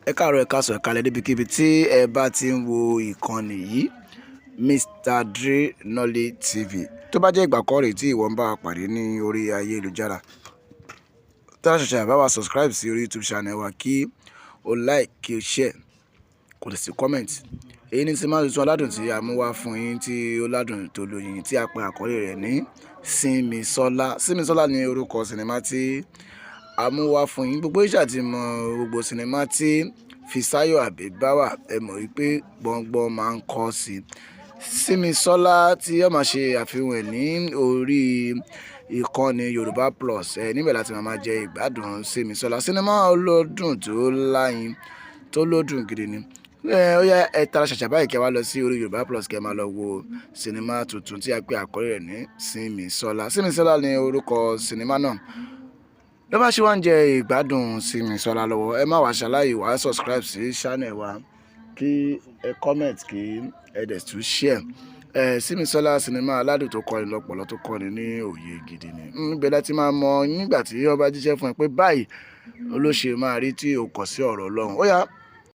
Ẹ káàárọ̀, ẹ káàsán, ẹ káalẹ́ níbikíbi tí ẹ bá ti ń wo ìkànnì yìí, Mr. Dre Knowledge TV. Tó bá jẹ́ ìgbà àkọ́kọ́ tí ìwọ ń bá wa pàdé ní orí ayélujára, tara ṣàṣà bá wa subscribe sí orí YouTube channel wa, kí o like, kí o share, kò lè sí comment. Èyí ni ti máa tuntun aládùn tí a mú wá fún yín, tí ó ládùn tó lóyin, tí a pè àkọlé rẹ̀ ní Simisola. Simisola ni orúkọ sinimá tí a mú wá fún yín. Gbogbo iṣẹ́ àti mọ gbogbo sinimá tí Fisáyọ̀ Àbíbáwà, ẹ mọ̀ wípé gbọ̀ngbọ̀n máa ń kọ́ sí Simisola tí ó máa ṣe àfihàn ẹ̀ ní orí ìkànnì Yorùbá Plus. Níbẹ̀ láti máa jẹ ìgbádùn Simisola. Sinimá olódùn tó láyin, tó lódùn gidi ni. Ó yá, ẹ tara ṣàṣà báyìí kí ẹ wá lọ sí orí Yorùbá Plus kí ẹ máa lọ wo sinimá tuntun tí a pè àkọlé rẹ̀ ní Simisola. Simisola ni orúkọ sinimá náà. Ló bá ṣe wá ń jẹ ìgbádùn Simisola lọ́wọ́, ẹ má wá ṣàlàyé wá subscribe sí channel wa, kí ẹ comment, kí ẹ dẹ̀ tún share. Simisola sinimá aládùn tó kọ́ni lọ́pọ̀lọ́, tó kọ́ni ní òye gidi ni. Ibẹ̀ láti máa mọ nígbà tí ó bá jíṣẹ́ fún ẹ pé báyìí ló ṣe máa rí tí o kọ̀ sí ọ̀rọ̀ Ọlọ́run. Ó yá,